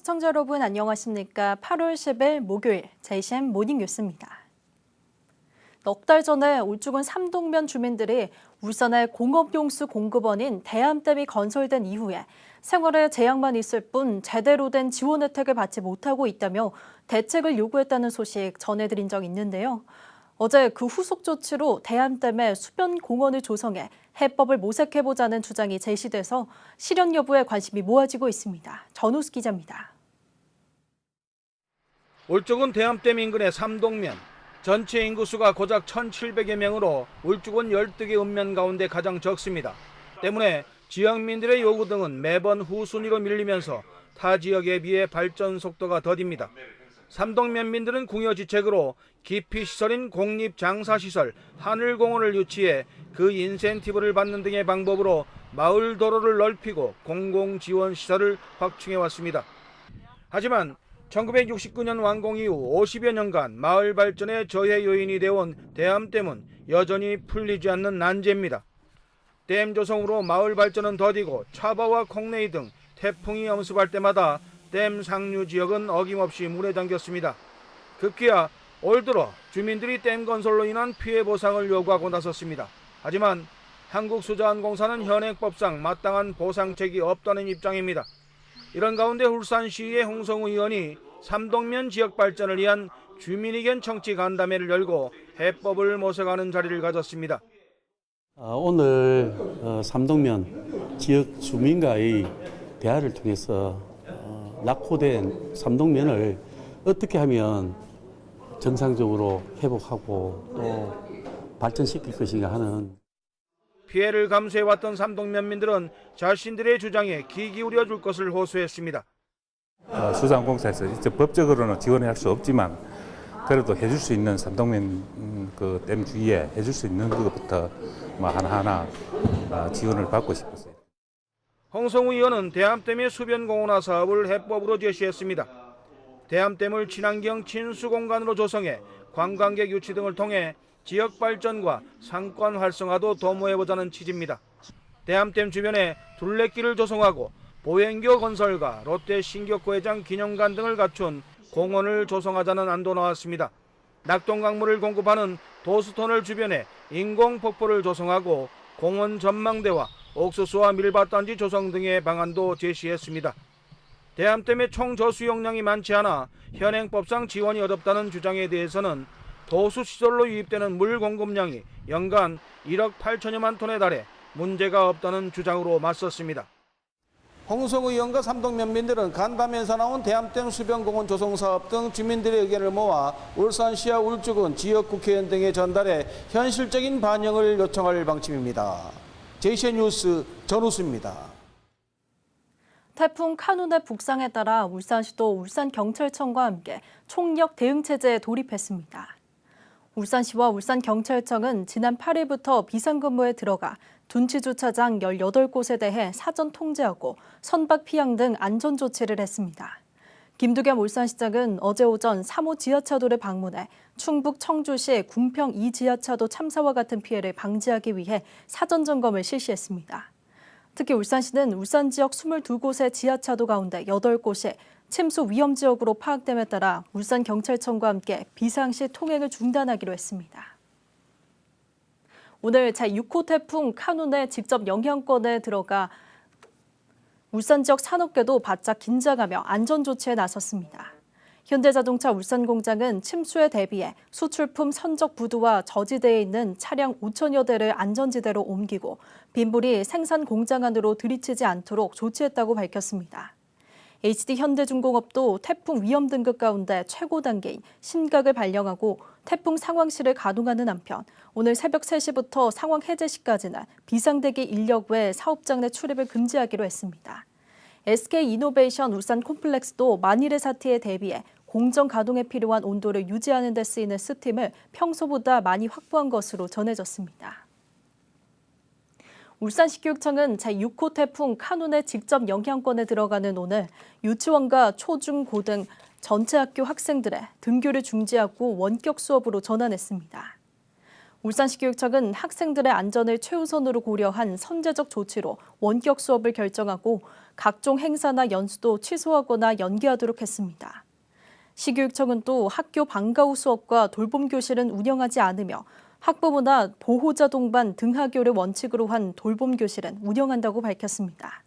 시청자 여러분 안녕하십니까? 8월 10일 목요일 JCM 모닝 뉴스입니다. 넉 달 전에 울주군 삼동면 주민들이 울산의 공업용수 공급원인 대암댐이 건설된 이후에 생활에 제약만 있을 뿐 제대로 된 지원 혜택을 받지 못하고 있다며 대책을 요구했다는 소식 전해드린 적 있는데요. 어제 그 후속 조치로 대암댐에 수변 공원을 조성해 해법을 모색해보자는 주장이 제시돼서 실현 여부에 관심이 모아지고 있습니다. 전우수 기자입니다. 울주군 대암댐 인근의 삼동면. 전체 인구수가 고작 1,700여 명으로 울주군 12개 읍면 가운데 가장 적습니다. 때문에 지역민들의 요구 등은 매번 후순위로 밀리면서 타 지역에 비해 발전 속도가 더딥니다. 삼동면민들은 궁여지책으로 기피시설인 공립장사시설 하늘공원을 유치해 그 인센티브를 받는 등의 방법으로 마을 도로를 넓히고 공공지원시설을 확충해왔습니다. 하지만 1969년 완공 이후 50여 년간 마을 발전의 저해 요인이 되어온 대암댐은 여전히 풀리지 않는 난제입니다. 댐 조성으로 마을 발전은 더디고 차바와 콩레이 등 태풍이 엄습할 때마다 댐 상류 지역은 어김없이 물에 잠겼습니다. 급기야 올 들어 주민들이 댐 건설로 인한 피해 보상을 요구하고 나섰습니다. 하지만 한국수자원공사는 현행법상 마땅한 보상책이 없다는 입장입니다. 이런 가운데 울산시의 홍성우 의원이 삼동면 지역 발전을 위한 주민의견 청취 간담회를 열고 해법을 모색하는 자리를 가졌습니다. 오늘 삼동면 지역 주민과의 대화를 통해서 낙후된 삼동면을 어떻게 하면 정상적으로 회복하고 또 발전시킬 것인가 하는 피해를 감수해왔던 삼동면민들은 자신들의 주장에 귀 기울여 줄 것을 호소했습니다. 수자원공사에서 이제 법적으로는 지원할 수 없지만 그래도 해줄 수 있는 삼동면 그 댐 주위에 해줄 수 있는 것부터 하나하나 지원을 받고 싶었어요. 홍성우 의원은 대암댐의 수변공원화 사업을 해법으로 제시했습니다. 대암댐을 친환경 친수공간으로 조성해 관광객 유치 등을 통해 지역 발전과 상권 활성화도 도모해보자는 취지입니다. 대암댐 주변에 둘레길을 조성하고 보행교 건설과 롯데 신격구회장 기념관 등을 갖춘 공원을 조성하자는 안도 나왔습니다. 낙동강물을 공급하는 도수터널 주변에 인공폭포를 조성하고 공원 전망대와 옥수수와 밀밭단지 조성 등의 방안도 제시했습니다. 대암댐의 총 저수 용량이 많지 않아 현행법상 지원이 어렵다는 주장에 대해서는 도수시설로 유입되는 물 공급량이 연간 1억 8천여만 톤에 달해 문제가 없다는 주장으로 맞섰습니다. 홍성우 의원과 삼동면민들은 간담회에서 나온 대암댐 수변공원 조성사업 등 주민들의 의견을 모아 울산시와 울주군 지역국회의원 등에 전달해 현실적인 반영을 요청할 방침입니다. JCN 뉴스 전우수입니다. 태풍 카눈의 북상에 따라 울산시도 울산경찰청과 함께 총력 대응체제에 돌입했습니다. 울산시와 울산경찰청은 지난 8일부터 비상근무에 들어가 둔치주차장 18곳에 대해 사전 통제하고 선박 피항 등 안전조치를 했습니다. 김두겸 울산시장은 어제 오전 3호 지하차도를 방문해 충북 청주시 궁평 2지하차도 참사와 같은 피해를 방지하기 위해 사전 점검을 실시했습니다. 특히 울산시는 울산 지역 22곳의 지하차도 가운데 8곳이 침수 위험 지역으로 파악됨에 따라 울산경찰청과 함께 비상시 통행을 중단하기로 했습니다. 오늘 제6호 태풍 카눈의 직접 영향권에 들어가 울산 지역 산업계도 바짝 긴장하며 안전조치에 나섰습니다. 현대자동차 울산공장은 침수에 대비해 수출품 선적 부두와 저지대에 있는 차량 5천여 대를 안전지대로 옮기고 빗물이 생산 공장 안으로 들이치지 않도록 조치했다고 밝혔습니다. HD현대중공업도 태풍 위험 등급 가운데 최고 단계인 심각을 발령하고 태풍 상황실을 가동하는 한편 오늘 새벽 3시부터 상황 해제 시까지는 비상대기 인력 외 사업장 내 출입을 금지하기로 했습니다. SK이노베이션 울산 콤플렉스도 만일의 사태에 대비해 공정 가동에 필요한 온도를 유지하는 데 쓰이는 스팀을 평소보다 많이 확보한 것으로 전해졌습니다. 울산시교육청은 제6호 태풍 카눈의 직접 영향권에 들어가는 오늘 유치원과 초, 중, 고 등 전체 학교 학생들의 등교를 중지하고 원격 수업으로 전환했습니다. 울산시 교육청은 학생들의 안전을 최우선으로 고려한 선제적 조치로 원격 수업을 결정하고 각종 행사나 연수도 취소하거나 연기하도록 했습니다. 시교육청은 또 학교 방과 후 수업과 돌봄 교실은 운영하지 않으며 학부모나 보호자 동반 등하교를 원칙으로 한 돌봄 교실은 운영한다고 밝혔습니다.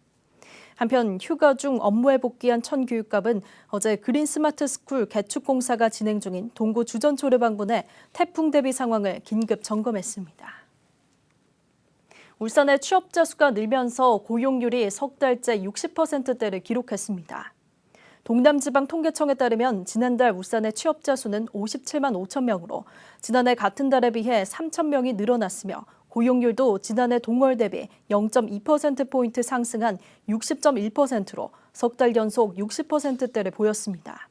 한편 휴가 중 업무에 복귀한 천 교육감은 어제 그린 스마트 스쿨 개축 공사가 진행 중인 동구 주전초를 방문해 태풍 대비 상황을 긴급 점검했습니다. 울산의 취업자 수가 늘면서 고용률이 석 달째 60%대를 기록했습니다. 동남지방통계청에 따르면 지난달 울산의 취업자 수는 57만 5천 명으로 지난해 같은 달에 비해 3천 명이 늘어났으며 고용률도 지난해 동월 대비 0.2%포인트 상승한 60.1%로 석 달 연속 60%대를 보였습니다.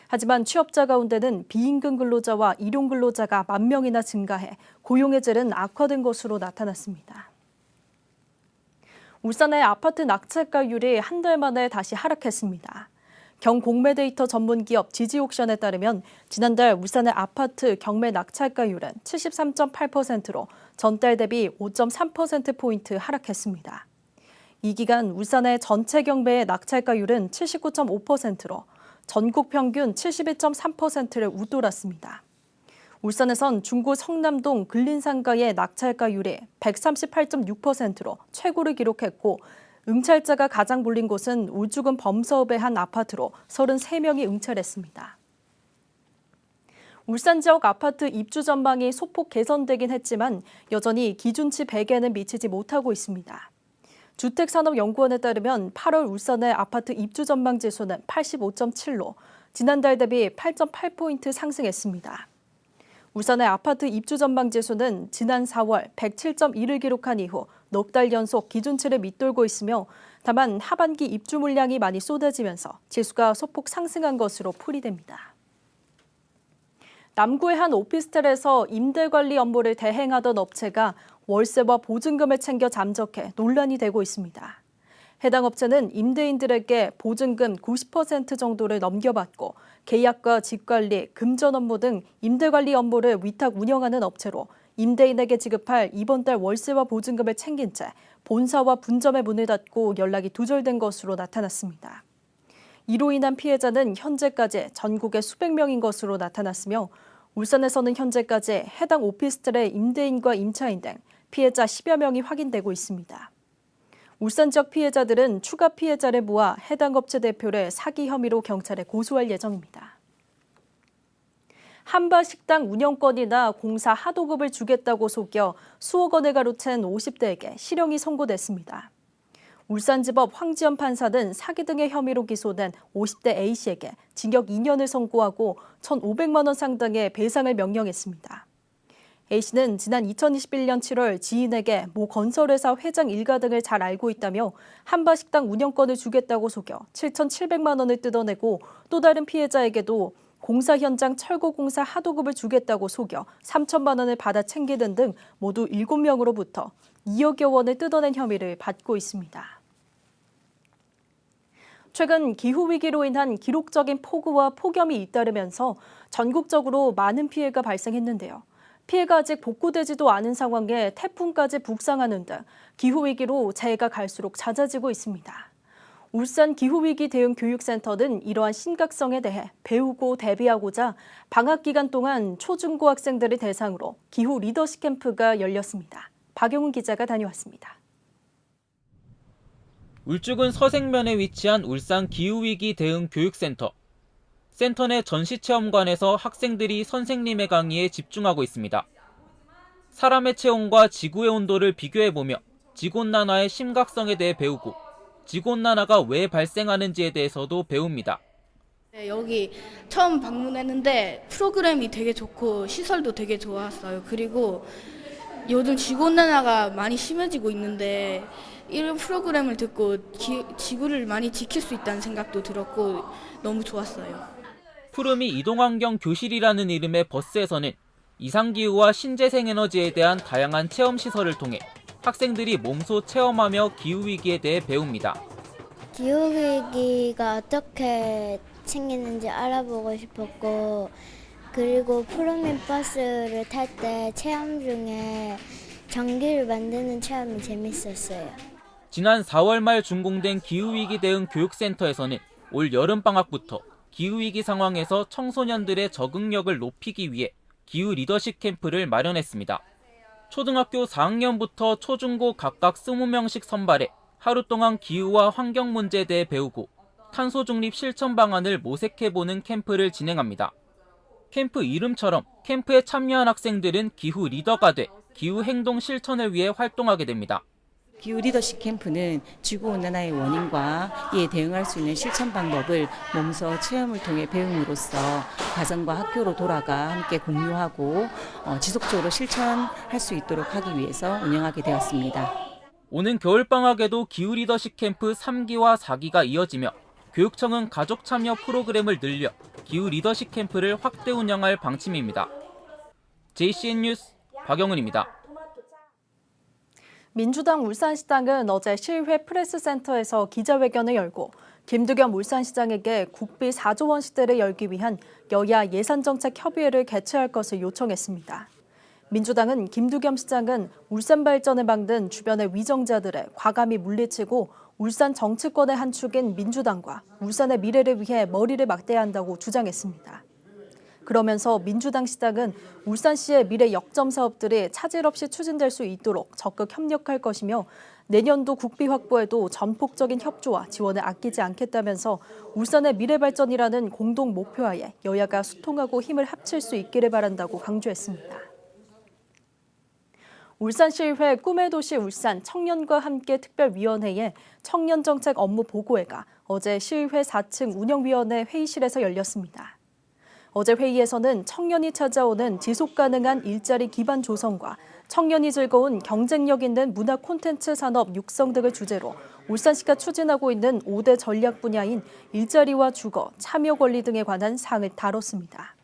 하지만 취업자 가운데는 비임금 근로자와 일용 근로자가 1만 명이나 증가해 고용의 질은 악화된 것으로 나타났습니다. 울산의 아파트 낙찰가율이 한 달 만에 다시 하락했습니다. 경공매데이터 전문기업 지지옥션에 따르면 지난달 울산의 아파트 경매 낙찰가율은 73.8%로 전달 대비 5.3%포인트 하락했습니다. 이 기간 울산의 전체 경매의 낙찰가율은 79.5%로 전국 평균 71.3%를 웃돌았습니다. 울산에선 중구 성남동 근린상가의 낙찰가율이 138.6%로 최고를 기록했고 응찰자가 가장 몰린 곳은 울주군 범서읍의 한 아파트로 33명이 응찰했습니다. 울산 지역 아파트 입주 전망이 소폭 개선되긴 했지만 여전히 기준치 100에는 미치지 못하고 있습니다. 주택산업연구원에 따르면 8월 울산의 아파트 입주 전망 지수는 85.7로 지난달 대비 8.8포인트 상승했습니다. 울산의 아파트 입주 전망 지수는 지난 4월 107.1을 기록한 이후 넉 달 연속 기준치를 밑돌고 있으며 다만 하반기 입주 물량이 많이 쏟아지면서 지수가 소폭 상승한 것으로 풀이됩니다. 남구의 한 오피스텔에서 임대 관리 업무를 대행하던 업체가 월세와 보증금을 챙겨 잠적해 논란이 되고 있습니다. 해당 업체는 임대인들에게 보증금 90% 정도를 넘겨받고 계약과 직관리, 금전 업무 등 임대관리 업무를 위탁 운영하는 업체로 임대인에게 지급할 이번 달 월세와 보증금을 챙긴 채 본사와 분점의 문을 닫고 연락이 두절된 것으로 나타났습니다. 이로 인한 피해자는 현재까지 전국에 수백 명인 것으로 나타났으며 울산에서는 현재까지 해당 오피스텔의 임대인과 임차인 등 피해자 10여 명이 확인되고 있습니다. 울산 지역 피해자들은 추가 피해자를 모아 해당 업체 대표를 사기 혐의로 경찰에 고소할 예정입니다. 한바 식당 운영권이나 공사 하도급을 주겠다고 속여 수억 원을 가로챈 50대에게 실형이 선고됐습니다. 울산지법 황지연 판사는 사기 등의 혐의로 기소된 50대 A씨에게 징역 2년을 선고하고 1,500만 원 상당의 배상을 명령했습니다. A씨는 지난 2021년 7월 지인에게 모 건설회사 회장 일가 등을 잘 알고 있다며 한바식당 운영권을 주겠다고 속여 7,700만 원을 뜯어내고 또 다른 피해자에게도 공사 현장 철거 공사 하도급을 주겠다고 속여 3천만 원을 받아 챙기는 등 모두 7명으로부터 2억여 원을 뜯어낸 혐의를 받고 있습니다. 최근 기후위기로 인한 기록적인 폭우와 폭염이 잇따르면서 전국적으로 많은 피해가 발생했는데요. 피해가 아직 복구되지도 않은 상황에 태풍까지 북상하는 등 기후위기로 재해가 갈수록 잦아지고 있습니다. 울산 기후위기 대응 교육센터는 이러한 심각성에 대해 배우고 대비하고자 방학 기간 동안 초중고 학생들을 대상으로 기후 리더십 캠프가 열렸습니다. 박용훈 기자가 다녀왔습니다. 울주군 서생면에 위치한 울산 기후위기 대응 교육센터. 센터 내 전시체험관에서 학생들이 선생님의 강의에 집중하고 있습니다. 사람의 체온과 지구의 온도를 비교해보며 지구온난화의 심각성에 대해 배우고 지구온난화가 왜 발생하는지에 대해서도 배웁니다. 네, 여기 처음 방문했는데 프로그램이 되게 좋고 시설도 되게 좋았어요. 그리고 요즘 지구온난화가 많이 심해지고 있는데 이런 프로그램을 듣고 지구를 많이 지킬 수 있다는 생각도 들었고 너무 좋았어요. 푸르미 이동환경 교실이라는 이름의 버스에서는 이상기후와 신재생에너지에 대한 다양한 체험시설을 통해 학생들이 몸소 체험하며 기후위기에 대해 배웁니다. 기후위기가 어떻게 생기는지 알아보고 싶었고 그리고 푸르민 버스를 탈 때 체험 중에 전기를 만드는 체험이 재밌었어요. 지난 4월 말 준공된 기후위기 대응 교육센터에서는 올 여름방학부터 기후위기 상황에서 청소년들의 적응력을 높이기 위해 기후 리더십 캠프를 마련했습니다. 초등학교 4학년부터 초중고 각각 20명씩 선발해 하루 동안 기후와 환경 문제에 대해 배우고 탄소 중립 실천 방안을 모색해보는 캠프를 진행합니다. 캠프 이름처럼 캠프에 참여한 학생들은 기후 리더가 돼 기후 행동 실천을 위해 활동하게 됩니다. 기후 리더십 캠프는 지구온난화의 원인과 이에 대응할 수 있는 실천 방법을 몸소 체험을 통해 배움으로써 가정과 학교로 돌아가 함께 공유하고 지속적으로 실천할 수 있도록 하기 위해서 운영하게 되었습니다. 오는 겨울방학에도 기후 리더십 캠프 3기와 4기가 이어지며 교육청은 가족 참여 프로그램을 늘려 기후 리더십 캠프를 확대 운영할 방침입니다. JCN 뉴스 박영은입니다. 민주당 울산시당은 어제 시의회 프레스센터에서 기자회견을 열고 김두겸 울산시장에게 국비 4조 원 시대를 열기 위한 여야 예산정책협의회를 개최할 것을 요청했습니다. 민주당은 김두겸 시장은 울산 발전을 막는 주변의 위정자들을 과감히 물리치고 울산 정치권의 한 축인 민주당과 울산의 미래를 위해 머리를 맞대야 한다고 주장했습니다. 그러면서 민주당 시당은 울산시의 미래 역점 사업들이 차질 없이 추진될 수 있도록 적극 협력할 것이며 내년도 국비 확보에도 전폭적인 협조와 지원을 아끼지 않겠다면서 울산의 미래 발전이라는 공동 목표하에 여야가 소통하고 힘을 합칠 수 있기를 바란다고 강조했습니다. 울산시의회 꿈의 도시 울산 청년과 함께 특별위원회의 청년정책 업무 보고회가 어제 시의회 4층 운영위원회 회의실에서 열렸습니다. 어제 회의에서는 청년이 찾아오는 지속가능한 일자리 기반 조성과 청년이 즐거운 경쟁력 있는 문화 콘텐츠 산업 육성 등을 주제로 울산시가 추진하고 있는 5대 전략 분야인 일자리와 주거, 참여 권리 등에 관한 사항을 다뤘습니다.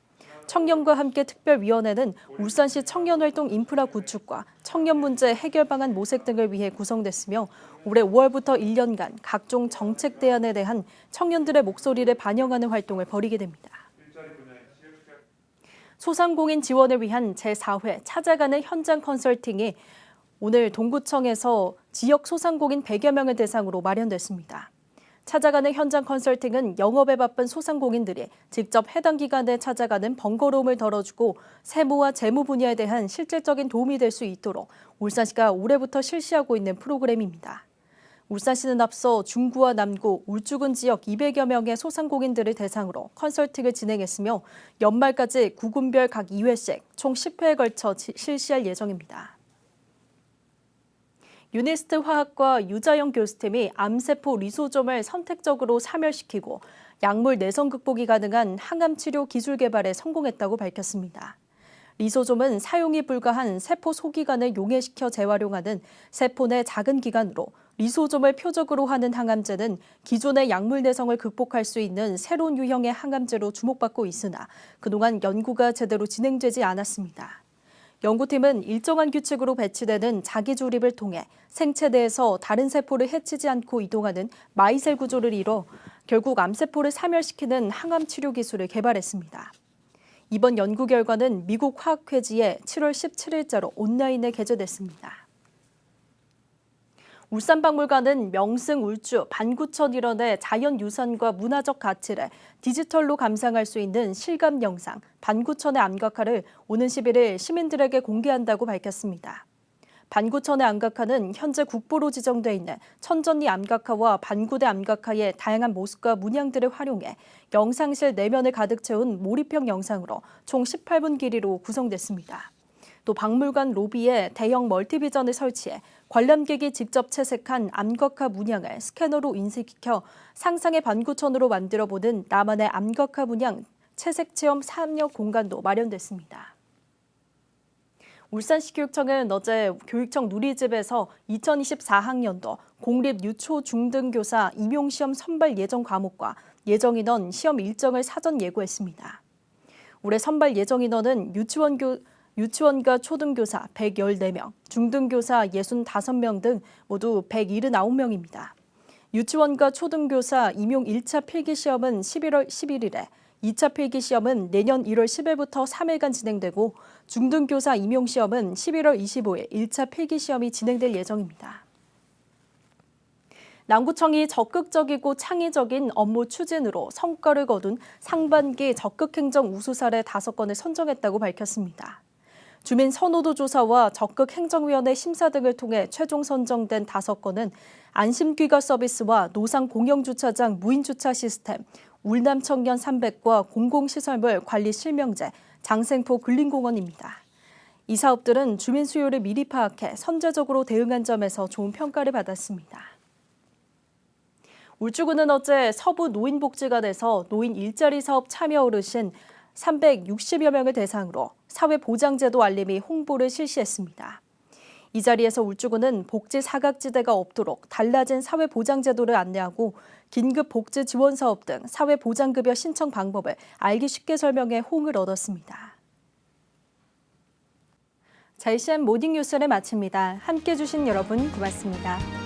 청년과 함께 특별위원회는 울산시 청년활동 인프라 구축과 청년 문제 해결 방안 모색 등을 위해 구성됐으며 올해 5월부터 1년간 각종 정책 대안에 대한 청년들의 목소리를 반영하는 활동을 벌이게 됩니다. 소상공인 지원을 위한 제4회 찾아가는 현장 컨설팅이 오늘 동구청에서 지역 소상공인 100여 명을 대상으로 마련됐습니다. 찾아가는 현장 컨설팅은 영업에 바쁜 소상공인들이 직접 해당 기관에 찾아가는 번거로움을 덜어주고 세무와 재무 분야에 대한 실질적인 도움이 될 수 있도록 울산시가 올해부터 실시하고 있는 프로그램입니다. 울산시는 앞서 중구와 남구, 울주군 지역 200여 명의 소상공인들을 대상으로 컨설팅을 진행했으며 연말까지 구군별 각 2회씩 총 10회에 걸쳐 실시할 예정입니다. 유니스트 화학과 유자영 교수팀이 암세포 리소좀을 선택적으로 사멸시키고 약물 내성 극복이 가능한 항암 치료 기술 개발에 성공했다고 밝혔습니다. 리소좀은 사용이 불가한 세포 소기관을 용해시켜 재활용하는 세포 내 작은 기관으로 리소좀을 표적으로 하는 항암제는 기존의 약물 내성을 극복할 수 있는 새로운 유형의 항암제로 주목받고 있으나 그동안 연구가 제대로 진행되지 않았습니다. 연구팀은 일정한 규칙으로 배치되는 자기 조립을 통해 생체 내에서 다른 세포를 해치지 않고 이동하는 마이셀 구조를 이뤄 결국 암세포를 사멸시키는 항암 치료 기술을 개발했습니다. 이번 연구 결과는 미국 화학회지에 7월 17일자로 온라인에 게재됐습니다. 울산박물관은 명승, 울주, 반구천 일원의 자연유산과 문화적 가치를 디지털로 감상할 수 있는 실감 영상 반구천의 암각화를 오는 11일 시민들에게 공개한다고 밝혔습니다. 반구천의 암각화는 현재 국보로 지정돼 있는 천전리 암각화와 반구대 암각화의 다양한 모습과 문양들을 활용해 영상실 내면을 가득 채운 몰입형 영상으로 총 18분 길이로 구성됐습니다. 또 박물관 로비에 대형 멀티비전을 설치해 관람객이 직접 채색한 암각화 문양을 스캐너로 인식시켜 상상의 반구천으로 만들어보는 나만의 암각화 문양 채색 체험 참여 공간도 마련됐습니다. 울산시 교육청은 어제 교육청 누리집에서 2024학년도 공립 유초 중등교사 임용시험 선발 예정 과목과 예정 인원 시험 일정을 사전 예고했습니다. 올해 선발 예정 인원은 유치원과 초등교사 114명, 중등교사 65명 등 모두 179명입니다. 유치원과 초등교사 임용 1차 필기시험은 11월 11일에, 2차 필기시험은 내년 1월 10일부터 3일간 진행되고 중등교사 임용시험은 11월 25일 1차 필기시험이 진행될 예정입니다. 남구청이 적극적이고 창의적인 업무 추진으로 성과를 거둔 상반기 적극행정 우수 사례 5건을 선정했다고 밝혔습니다. 주민 선호도 조사와 적극행정위원회 심사 등을 통해 최종 선정된 5건은 안심귀가 서비스와 노상 공영주차장 무인주차 시스템, 울남청년 300과 공공시설물 관리 실명제, 장생포 근린공원입니다. 이 사업들은 주민 수요를 미리 파악해 선제적으로 대응한 점에서 좋은 평가를 받았습니다. 울주군은 어제 서부 노인복지관에서 노인 일자리 사업 참여 어르신 360여 명을 대상으로 사회보장제도 알림이 홍보를 실시했습니다. 이 자리에서 울주군은 복지 사각지대가 없도록 달라진 사회보장제도를 안내하고 긴급 복지 지원 사업 등 사회보장급여 신청 방법을 알기 쉽게 설명해 호응을 얻었습니다. 자, 이시엔 모닝뉴스를 마칩니다. 함께해 주신 여러분 고맙습니다.